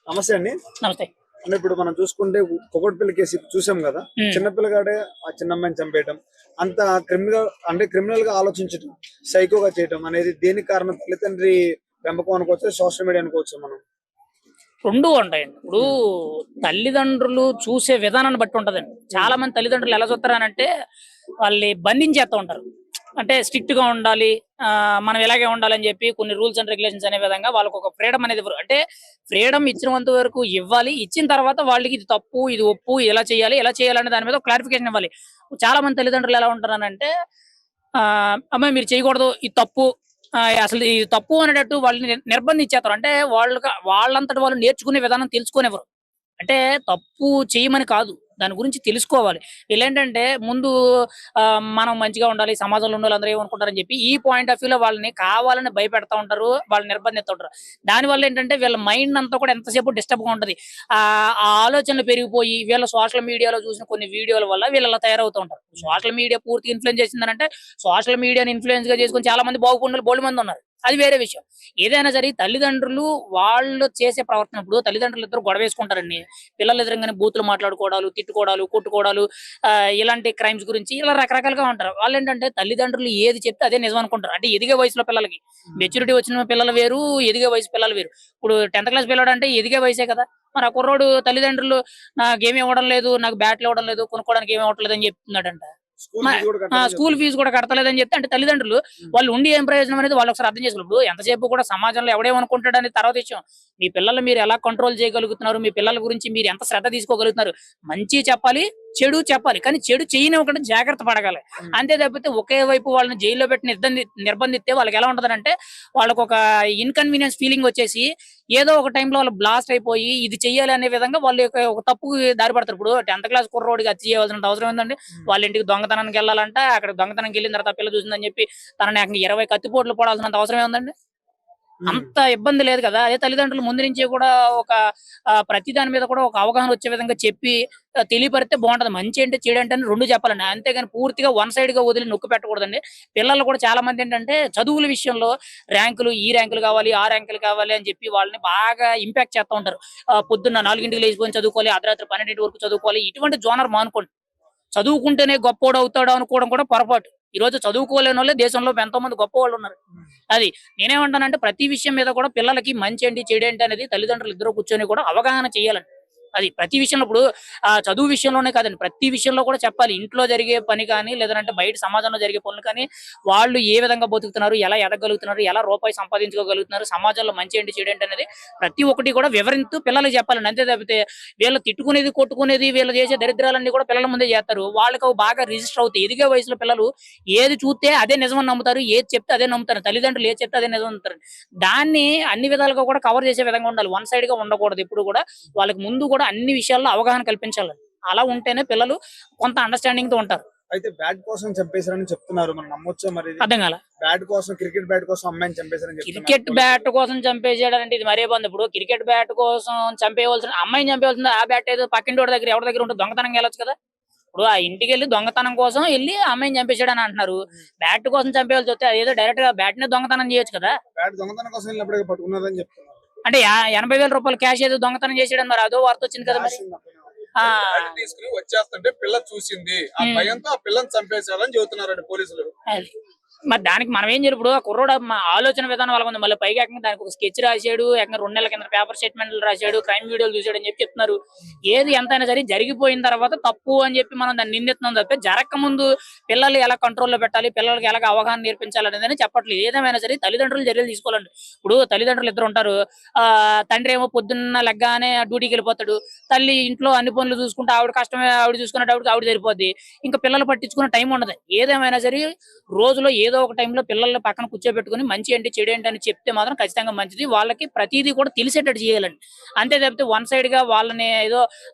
నమస్తే అండి. నమస్తే. అంటే ఇప్పుడు మనం చూసుకుంటే కుక్కటిపల్లి కేసు చూసాం కదా. చిన్న పిల్లగాడే ఆ చిన్న అమ్మాయిని చంపేయటం, అంత క్రిమినల్ గా ఆలోచించటం, సైకోగా చేయటం అనేది దేనికి కారణం? తల్లిదండ్రి పెంపకం అనుకోవచ్చు, సోషల్ మీడియా అనుకోవచ్చు మనం. రెండు ఉంటాయండి. ఇప్పుడు తల్లిదండ్రులు చూసే విధానాన్ని బట్టి ఉంటదండి. చాలా మంది తల్లిదండ్రులు ఎలా చూస్తారనంటే వాళ్ళని బంధించేస్తా ఉంటారు. అంటే స్ట్రిక్ట్ గా ఉండాలి, మనం ఇలాగే ఉండాలని చెప్పి కొన్ని రూల్స్ అండ్ రెగ్యులేషన్స్ అనే విధంగా వాళ్ళకి ఒక ఫ్రీడమ్ అనేది ఇవ్వరు. అంటే ఫ్రీడమ్ ఇచ్చినంత వరకు ఇవ్వాలి. ఇచ్చిన తర్వాత వాళ్ళకి ఇది తప్పు, ఇది ఒప్పు, ఎలా చేయాలి అనే దాని మీద క్లారిఫికేషన్ ఇవ్వాలి. చాలా మంది తల్లిదండ్రులు ఎలా ఉంటారనంటే అమ్మాయి మీరు చేయకూడదు, ఇది తప్పు, అసలు ఇది తప్పు అనేటట్టు వాళ్ళని నిర్బంధించేస్తారు. అంటే వాళ్ళంతట వాళ్ళు నేర్చుకునే విధానం తెలుసుకోనివ్వరు. అంటే తప్పు చేయమని కాదు, దాని గురించి తెలుసుకోవాలి. వీళ్ళేంటంటే ముందు మనం మంచిగా ఉండాలి, సమాజంలో ఉన్నోళ్ళందరూ ఏమనుకుంటారని చెప్పి ఈ పాయింట్ ఆఫ్ వ్యూలో వాళ్ళని కావాలని భయపెడతా ఉంటారు. వాళ్ళని నిర్బంధిస్తా ఉంటారు. దానివల్ల ఏంటంటే వీళ్ళ మైండ్ అంతా కూడా ఎంతసేపు డిస్టర్బ్‌గా ఉంటది. ఆ ఆలోచనలు పెరిగిపోయి వీళ్ళ సోషల్ మీడియాలో చూసిన కొన్ని వీడియోల వల్ల వీళ్ళు అలా తయారవుతూ ఉంటారు. సోషల్ మీడియా పూర్తిగా ఇన్‌ఫ్లూయెన్స్ చేసిందనంటే సోషల్ మీడియాని ఇన్‌ఫ్లూయెన్స్‌గా చేసుకొని చాలా మంది బాగుపడినోళ్ళు బోలెడుమంది ఉన్నారు. అది వేరే విషయం. ఏదైనా సరే తల్లిదండ్రులు వాళ్ళు చేసే ప్రవర్తన, ఇప్పుడు తల్లిదండ్రులిద్దరూ గొడవేసుకుంటారండి. పిల్లలు ఎదురంగానే బూతులు మాట్లాడుకోవడాలు, తిట్టుకోవడాలు, కొట్టుకోవడాలు, ఇలాంటి క్రైమ్స్ గురించి ఇలా రకరకాలుగా ఉంటారు. వాళ్ళేంటంటే తల్లిదండ్రులు ఏది చెప్తే అదే నిజం అనుకుంటారు. అంటే ఎదిగే వయసులో పిల్లలకి. మెచ్యూరిటీ వచ్చిన పిల్లలు వేరు, ఎదిగే వయసు పిల్లలు వేరు. ఇప్పుడు 10థ్ క్లాస్ పిల్లోడంటే ఎదిగే వయసే కదా! మరి ఆ కుర్రోడు తల్లిదండ్రులు నాకేమి ఇవ్వడం లేదు, నాకు బ్యాట్లు ఇవ్వడం లేదు, కొనుక్కోవడానికి ఏమి ఇవ్వట్లేదు అని చెప్తున్నాడంట. స్కూల్ మ ఫీజు కూడా స్కూల్ కట్టాలని ఫీజు కూడా కడతలేదని చెప్తే అంటే తల్లిదండ్రులు వాళ్ళు ఉండి ఏం ప్రయోజనం అనేది వాళ్ళు ఒకసారి అర్థం చేసుకోవాలి. ఇప్పుడు ఎంతసేపు కూడా సమాజంలో ఎవడేమనుకుంటాడని తర్వాత విషయం. మీ పిల్లల్ని మీరు ఎలా కంట్రోల్ చేయగలుగుతున్నారు? మీ పిల్లల గురించి మీరు ఎంత శ్రద్ధ తీసుకోగలుగుతున్నారు? మంచి చెప్పాలి, చెడు చెప్పాలి. కానీ చెడు చేయనివ్వకుండా జాగ్రత్త పడగాలి. అంతే తప్పితే ఒకే వైపు వాళ్ళని జైల్లో పెట్టి నిర్బంధిస్తే వాళ్ళకి ఎలా ఉంటదనంటే వాళ్ళకొక ఇన్‌కన్వీనియన్స్ ఫీలింగ్ వచ్చేసి ఏదో ఒక టైంలో వాళ్ళు బ్లాస్ట్ అయిపోయి ఇది చెయ్యాలి అనే విధంగా వాళ్ళు ఒక తప్పుకి దారి పడతారు. ఇప్పుడు 10థ్ క్లాస్ కుర్రోడికి హత్య చేయవలసినంత అవసరం ఏందండి? వాళ్ళ ఇంటికి దొంగతనానికెళ్ళాలంట. అక్కడ దొంగతనానికెళ్ళిన తర్వాత ఆ పిల్ల చూసిందని చెప్పి తనని ఏకంగా 20 కత్తిపోట్లు పొడాల్సినంత అవసరం ఏముందండి? అంత ఇబ్బంది లేదు కదా! అదే తల్లిదండ్రులు ముందు నుంచే కూడా ఒక ప్రతి దాని మీద కూడా ఒక అవగాహన వచ్చే విధంగా చెప్పి తెలియపరిస్తే బావుంటది. మంచేంటి, చెడేంటి అని 2 చెప్పాలండి. అంతేగాని పూర్తిగా వన్ సైడ్‌గా వదిలి నొక్కి పెట్టకూడదండి. పిల్లలు కూడా చాలా మందేంటంటే చదువుల విషయంలో ర్యాంకులు, ఈ ర్యాంకులు కావాలి, ఆ ర్యాంకులు కావాలి అని చెప్పి వాళ్ళని బాగా ఇంపాక్ట్ చేస్తా ఉంటారు. పొద్దున్న 4కి లేసిపోయి చదువుకోవాలి, అర్ధరాత్రి 12 వరకు చదువుకోవాలి. ఇటువంటి జోనర్ మానుకోండి. చదువుకుంటేనే గొప్పోడవుతాడు అనుకోవడం కూడా పొరపాటు. ఈరోజు చదువుకోలేనోళ్ళే దేశంలో ఎంతో మంది గొప్పవాళ్ళున్నారు. అది. నేనేమంటానంటే ప్రతి విషయం మీద కూడా పిల్లలకి మంచేంటి, చెడేంటి అనేది తల్లిదండ్రులు ఇద్దరు కూర్చొని కూడా అవగాహన చేయాలండి. అది ప్రతి విషయంలో ఇప్పుడు చదువు విషయంలోనే కాదండి. ప్రతి విషయంలో కూడా చెప్పాలి. ఇంట్లో జరిగే పని కానీ, లేదనంటే బయట సమాజంలో జరిగే పనులు కానీ, వాళ్ళు ఏ విధంగా బతుకుతున్నారు, ఎలా ఎదగలుగుతున్నారు, ఎలా రూపాయి సంపాదించుకోగలుగుతున్నారు, సమాజంలో మంచేంటి, చెడేంటి అనేది ప్రతి ఒక్కటి కూడా వివరిస్తూ పిల్లలకి చెప్పాలండి. అంతే తప్పితే వీళ్ళు తిట్టుకునేది, కొట్టుకునేది, వీళ్ళు చేసే దరిద్రాలన్నీ కూడా పిల్లల ముందే చేస్తారు. వాళ్ళకి అవి బాగా రిజిస్టర్ అవుతాయి. ఎదిగే వయసులో పిల్లలు ఏది చూస్తే అదే నిజమని నమ్ముతారు. ఏది చెప్తే అదే నమ్ముతారు. తల్లిదండ్రులు ఏది చెప్తే అదే నిజం నమ్ముతారు. దాన్ని అన్ని విధాలుగా కూడా కవర్ చేసే విధంగా ఉండాలి. వన్ సైడ్‌గా ఉండకూడదు ఎప్పుడు కూడా. వాళ్ళకి ముందు కూడా అన్ని విషయాల్లో అవగాహన కల్పించాలండి. అలా ఉంటేనే పిల్లలు కొంత అండర్‌స్టాండింగ్‌తో ఉంటారు. అయితే బ్యాట్ కోసం చంపేశారని చెప్తున్నారు. మనం నమ్మొచ్చా మరి ఇది? అర్థం కాలా? బ్యాట్ కోసం, క్రికెట్ బ్యాట్ కోసం అమ్మాయిని చంపేశారని చెప్తున్నారు క్రికెట్ పోలీసులు. బ్యాట్ కోసం చంపేసాడంటే ఇది మరే బాగుంది. ఇప్పుడు క్రికెట్ బ్యాట్ కోసం చంపేయవలసిన అమ్మాయిని చంపేయాల్సింది ఆ బ్యాట్ ఏదో పక్కింటోడి దగ్గర ఎవరి దగ్గర ఉంటే దొంగతనంగా వెళ్ళొచ్చు కదా! ఇప్పుడు ఆ ఇంటికెళ్ళి దొంగతనం కోసం ఎళ్లి ఆ అమ్మాయిని చంపేసాడని అంటున్నారు. బ్యాట్ కోసం చంపేయాల్సి వస్తే అదేదో డైరెక్ట్‌గా బ్యాట్‌నే దొంగతనం చేయొచ్చు కదా! బ్యాట్ దొంగతనం కోసం వెళ్ళినప్పుడే పట్టుకున్నారని చెప్తున్నారు. అంటే 80,000 క్యాష్ ఏదో దొంగతనం చేసాడని మరి అదో వార్త వచ్చింది కదా మరి. క్యాష్ ఉంది అక్కడ. ఆ! బ్యాట్ తీసుకుని వచ్చేస్తుంటే పిల్ల చూసింది. ఆ హ్మ్. భయంతో ఆ పిల్లని చంపేశారని చెబుతున్నారండి పోలీసులు. అది. మరి దానికి మనం ఏం చేయాలి? ఇప్పుడు ఆ కుర్రోడు ఆలోచన విధానం అలాగుంది. మళ్ళీ పైగా ఏకంగా దానికి ఒక స్కెచ్ రాసాడు. ఏకంగా 2 నెలల కింద పేపర్ స్టేట్‌మెంట్‌లు రాసాడు. క్రైమ్ వీడియోలు చూసాడని చెప్పి చెప్తున్నారు. ఏది ఎంతైనా సరే జరిగిపోయిన తర్వాత తప్పు అని చెప్పి మనం దాన్ని నిందిస్తున్నాం తప్పితే జరగకముందు పిల్లల్ని ఎలా కంట్రోల్‌లో పెట్టాలి, పిల్లలకి ఎలాగ అవగాహన నేర్పించాలనేదని చెప్పట్లేదు. ఏదేమైనా సరే తల్లిదండ్రులు చర్యలు తీసుకోవాలండి. ఇప్పుడు తల్లిదండ్రులు ఇద్దరు ఉంటారు. తండ్రి ఏమో పొద్దున్న లెగ్గానే డ్యూటీకెళ్ళిపోతాడు. తల్లి ఇంట్లో అన్ని పనులు చూసుకుంటూ ఆవిడ కష్టమే ఆవిడ చూసుకునేటప్పటికి ఆవిడ సరిపోద్ది. ఇంకా పిల్లలు పట్టించుకునే టైం ఉండదు. ఏదేమైనా సరే రోజులో ఏదో ఒక టైంలో పిల్లల్ని పక్కన కూర్చోబెట్టుకొని మంచి ఏంటి, చెడు ఏంటి అని చెప్తే మాత్రం ఖచ్చితంగా మంచిది. వాళ్ళకి ప్రతీదీ కూడా తెలిసేటట్టు చేయాలండి. అంతే తప్పితే వన్ సైడ్‌గా వాళ్ళని ఏదో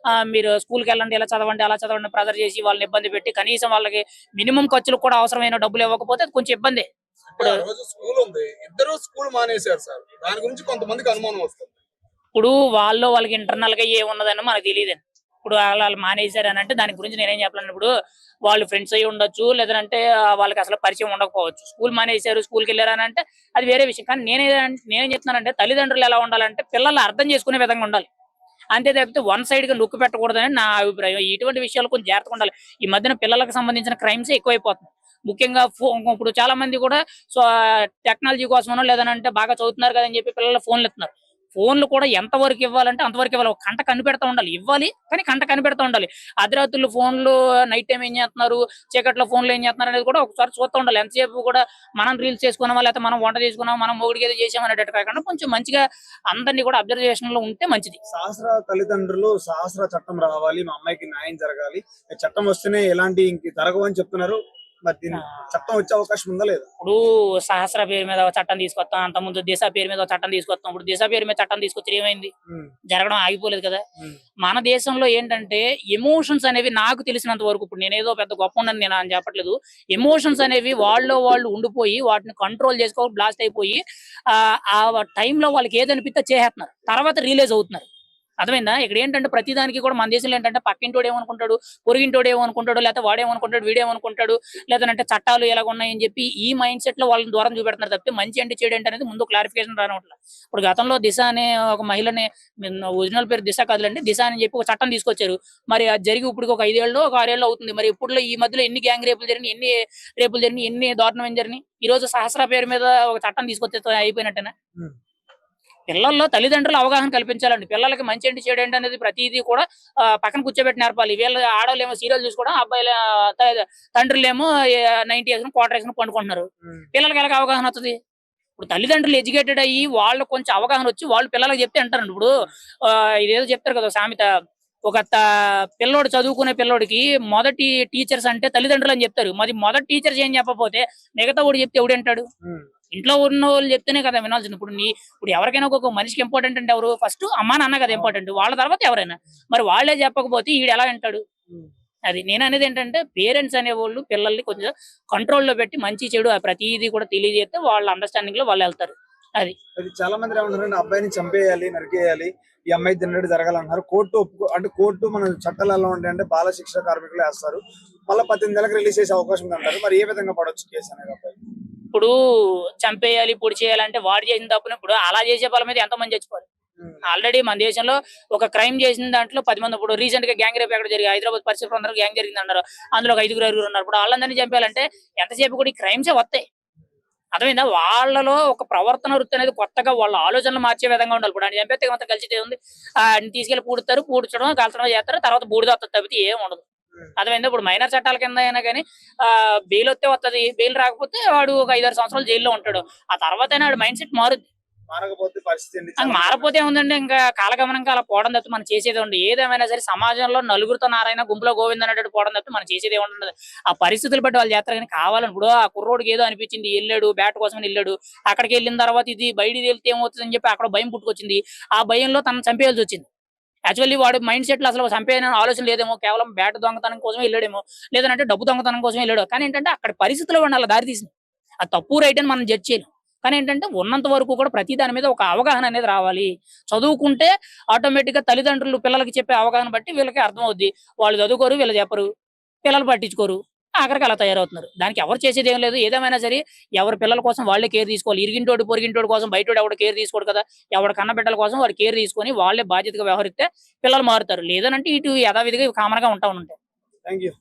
మీరు స్కూల్‌కెళ్ళండి, ఇలా చదవండి, అలా చదవండి ప్రెషర్ చేసి వాళ్ళని ఇబ్బంది పెట్టి కనీసం వాళ్ళకి మినిమమ్ ఖర్చులకు కూడా అవసరమైన డబ్బులు ఇవ్వకపోతే అది కొంచెం ఇబ్బందే. అంటే ఇప్పుడు ఆ రోజు స్కూల్ ఉంది. ఇద్దరు స్కూల్ మానేశారు సార్. దాని గురించి కొంతమందికి అనుమానం వస్తుంది. ఇప్పుడు వాళ్ళకి ఇంటర్నల్‌గా ఏమున్నదని మనకు తెలీదండి. ఇప్పుడు ఆళ్ళు మానేసారనంటే దాని గురించి నేనేం చెప్పలేను. ఇప్పుడు వాళ్ళు ఫ్రెండ్స్ అయ్యి ఉండొచ్చు. లేదనంటే వాళ్ళకి అసలు పరిచయం ఉండకపోవచ్చు. స్కూల్ మానేసారు, స్కూల్‌కెళ్లారనంటే అది వేరే విషయం. కానీ నేనేం చెప్తున్నానంటే తల్లిదండ్రులు ఎలా ఉండాలంటే పిల్లల్ని అర్థం చేసుకునే విధంగా ఉండాలి. అంతే తప్పితే వన్ సైడ్ గా నొక్కి పెట్టకూడదని నా అభిప్రాయం. ఇటువంటి విషయాలు కొంచెం జాగ్రత్తగా ఉండాలి. ఈ మధ్యన పిల్లలకు సంబంధించిన క్రైమ్స్ ఎక్కువైపోతున్నాయి. ముఖ్యంగా ఇప్పుడు చాలా మంది కూడా సో టెక్నాలజీ కోసమనో లేదనంటే బాగా చదువుతున్నారు కదా అని చెప్పి పిల్లలు ఫోన్లు ఇస్తున్నారు. ఫోన్లు కూడా ఎంత వరకు ఇవ్వాలంటే అంతవరకు ఇవ్వాలి. ఒక కంట కనిపెడతా ఉండాలి. ఇవ్వాలి కానీ కంట కనిపెడతా ఉండాలి. అర్ధరాత్రులు ఫోన్లు నైట్ టైం ఏం చేస్తున్నారు, చీకట్లో ఫోన్లు ఏం చేస్తున్నారు అనేది కూడా ఒకసారి చూస్తూ ఉండాలి. ఎంతసేపు కూడా మనం రీల్స్ చేసుకున్నామా, లేకపోతే మనం వంట చేసుకున్నాం, మనం మొగుడికి ఏదో చేసామనేటట్టు కాకుండా కొంచెం మంచిగా అందరినీ కూడా అబ్జర్వేషన్ లో ఉంటే మంచిది. సహస్ర తల్లిదండ్రులు సహస్ర చట్టం రావాలి, మా అమ్మాయికి న్యాయం జరగాలి, చట్టం వస్తేనే ఎలాంటి ఇంక జరగవని చెప్తున్నారు. మరి దీని చట్టం వచ్చే అవకాశం ఉందా లేదా? ఇప్పుడు సహస్ర పేరు మీద ఒక చట్టం తీసుకొస్తాం, అంత ముందు దిశ పేరు మీద ఒక చట్టం తీసుకొస్తాం. ఇప్పుడు దిశ పేరు మీద చట్టం తీసుకొచ్చి ఏమైంది? జరగడం ఆగిపోలేదు కదా. మన దేశంలో ఏంటంటే ఎమోషన్స్ అనేవి నాకు తెలిసినంత వరకు, ఇప్పుడు నేనేదో పెద్ద గొప్ప ఉండని నేను అని చెప్పట్లేదు, ఎమోషన్స్ అనేవి వాళ్ళు ఉండిపోయి వాటిని కంట్రోల్ చేసుకో బ్లాస్ట్ అయిపోయి ఆ టైంలో వాళ్ళకి ఏదనిపిస్తే చేసేస్తున్నారు, తర్వాత రిలీజ్ అవుతున్నారు. అర్థమైందా? ఇక్కడ ఏంటంటే ప్రతి దానికి కూడా మన దేశంలో ఏంటంటే పక్కింటోడు ఏమనుకుంటాడు, పొరుగింటోడు ఏమనుకుంటాడు, లేకపోతే వాడేమనుకుంటాడు, వీడేమనుకుంటాడు, లేదంటే చట్టాలు ఎలాగ ఉన్నాయని చెప్పి ఈ మైండ్ సెట్ లో వాళ్ళని దూరం చూపెడుతున్నారు తప్పితే మంచి అంటే చెడు ఏంటి అనేది ముందు క్లారిఫికేషన్ రానట్లేదు. ఇప్పుడు గతంలో దిశ అనే ఒక మహిళని, ఒరిజినల్ పేరు దిశ కాదులండి, దిశ అని చెప్పి ఒక చట్టం తీసుకొచ్చారు. మరి అది జరిగి ఇప్పుడు ఒక 5 ఏళ్ళు ఒక 6 ఏళ్ళు అవుతుంది. మరి ఇప్పుడు ఈ మధ్యలో ఎన్ని గ్యాంగ్ రేపులు జరిగినాయి, ఎన్ని రేపులు జరిగినాయి, ఎన్ని దారుణం జరిగినాయి? ఈ రోజు సహస్ర పేరు మీద ఒక చట్టం తీసుకొచ్చే అయిపోయినట్టేనా? పిల్లల్లో తల్లిదండ్రులు అవగాహన కల్పించాలండి. పిల్లలకి మంచి ఏంటి చెడు ఏంటి అనేది ప్రతిదీ కూడా పక్కన కూర్చోబెట్టి నేర్పాలి. వీళ్ళు ఆడవాళ్ళు ఏమో సీరియల్ చూసుకోవడం, అబ్బాయిల తండ్రులేమో 90 వేసుకుని క్వార్టర్ వేసుకుని పండుకుంటున్నారు. పిల్లలకి ఎలాగ అవగాహన వస్తుంది? ఇప్పుడు తల్లిదండ్రులు ఎడ్యుకేటెడ్ అయ్యి వాళ్ళు కొంచెం అవగాహన వచ్చి వాళ్ళు పిల్లలకి చెప్తే అంటారండి. ఇప్పుడు ఇదేదో చెప్తారు కదా సామెత, ఒక పిల్లోడు చదువుకునే పిల్లోడికి మొదటి టీచర్స్ అంటే తల్లిదండ్రులు అని చెప్తారు. మరి మొదటి టీచర్స్ ఏం చెప్పకపోతే మిగతా వాడు చెప్తే ఎవడంటాడు? ఇంట్లో ఉన్న వాళ్ళు చెప్తేనే కదా వినాల్సింది. ఇప్పుడు ఎవరికైనా ఒక మనిషికి ఇంపార్టెంట్ అంటే ఎవరు? ఫస్ట్ అమ్మా నాన్న కదా ఇంపార్టెంట్, వాళ్ళ తర్వాత ఎవరైనా. మరి వాళ్ళే చెప్పకపోతే ఈడు ఎలా వింటాడు? అది నేను అనేది ఏంటంటే పేరెంట్స్ అనేవాళ్ళు పిల్లల్ని కొంచెం కంట్రోల్లో పెట్టి మంచి చెడు ప్రతిదీ కూడా తెలియజేస్తే వాళ్ళ అండర్స్టాండింగ్ లో వాళ్ళు వెళ్తారు. అది చాలా మంది ఏమంటారు, అబ్బాయిని చంపేయాలి, నరికేయాలి, ఈ అమ్మాయి తిన్నట్టు జరగాలన్నారు. కోర్టు అంటే కోర్టు మన చట్టాలు ఎలా ఉంటాయంటే బాల శిక్ష కార్మికులు వేస్తారు, మళ్ళీ 18 నెలలకు రిలీజ్ చేసే అవకాశం ఉంది అంటారు. మరి ఏ విధంగా పడవచ్చు కేసు అనేది అబ్బాయి? ఇప్పుడు చంపేయాలి, పొడి చేయాలంటే వాడు చేసిన తప్పును ఇప్పుడు అలా చేసే వాళ్ళ మీద ఎంతమంది చచ్చిపోవాలి? ఆల్రెడీ మన దేశంలో ఒక క్రైమ్ చేసిన దాంట్లో 10 మంది, ఇప్పుడు రీసెంట్ గా గ్యాంగ్ రేప్ ఎక్కడ జరిగి హైదరాబాద్ పరిస్థితులు అందరూ గ్యాంగ్ జరిగింది అన్నారు. అందులో 5 ఉన్నారు. ఇప్పుడు వాళ్ళందరినీ చంపేయాలంటే ఎంతసేపు కూడా ఈ క్రైమ్సే వస్తాయి. అర్థమైందా? వాళ్ళలో ఒక ప్రవర్తన వృత్తి అనేది కొత్తగా వాళ్ళ ఆలోచనలు మార్చే విధంగా ఉండాలి. ఇప్పుడు ఆయన చంపేస్తే మొత్తం కలిసి ఉంది, తీసుకెళ్లి పూడ్చడం కాల్చడం చేస్తారు, తర్వాత బూడిద వస్తుంది తప్పితే ఏం ఉండదు. అర్థమైందా? ఇప్పుడు మైనర్ చట్టాల కింద అయినా కానీ బెయిల్ వస్తే వస్తుంది, బెయిల్ రాకపోతే వాడు ఒక 5-6 సంవత్సరాలు జైల్లో ఉంటాడు. ఆ తర్వాత అయినా వాడు మైండ్ సెట్ మారుద్ది. మారపోతే ఏముందండి, ఇంకా కాలగమనంగా అలా పోవడం తప్ప మనం చేసేది ఉండదు. ఏదేమైనా సరే సమాజంలో నలుగురితో నారాయణ గుంపులో గోవింద అన్నట్టు పోవడం తప్ప మనం చేసేది ఉండదు. ఆ పరిస్థితులు బట్టి వాళ్ళు చేస్తారు కానీ కావాలని. ఇప్పుడు ఆ కుర్రోడికి ఏదో అనిపించింది, వెళ్ళాడు బ్యాట్ కోసం వెళ్ళాడు, అక్కడికి వెళ్ళిన తర్వాత ఇది బయటికి వెళ్తే ఏమవుతుంది అని చెప్పి అక్కడ భయం పుట్టుకొచ్చింది. ఆ భయంలో తనను చంపేయాల్సి వచ్చింది. యాక్చువల్లీ వాడు మైండ్ సెట్ లో అసలు చంపేయని ఆలోచన లేదేమో, కేవలం బ్యాట్ దొంగతనం కోసం వెళ్ళాడేమో, లేదంటే డబ్బు దొంగతనం కోసం వెళ్ళాడు. కానీ ఏంటంటే అక్కడ పరిస్థితుల్లో వాళ్ళ దారి తీసింది. ఆ తప్పు రైట్ అని మనం జడ్జ్ చేయలేం. కానీ ఏంటంటే ఉన్నంత వరకు కూడా ప్రతి దాని మీద ఒక అవగాహన అనేది రావాలి. చదువుకుంటే ఆటోమేటిక్ గా తల్లిదండ్రులు పిల్లలకి చెప్పే అవగాహన బట్టి వీళ్ళకి అర్థం అవుద్ది. వాళ్ళు చదువుకోరు, వీళ్ళు చెప్పరు, పిల్లలు పట్టించుకోరు, ఆఖరికి అలా తయారవుతున్నారు. దానికి ఎవరు చేసేది ఏం లేదు. ఏదేమైనా సరే ఎవరి పిల్లల కోసం వాళ్ళే కేర్ తీసుకోవాలి. ఇరిగింటోడు పొరిగింటోడు కోసం బయటోడు ఎవడు కేర్ తీసుకోడు కదా. ఎవరి కన్న బిడ్డల కోసం వాడు కేర్ తీసుకొని వాళ్ళే బాధ్యతగా వ్యవహరిస్తే పిల్లలు మారుతారు. లేదనంటే ఇటు యథావిధిగా కామన్ గా ఉంటా ఉంటాయి. Thank you.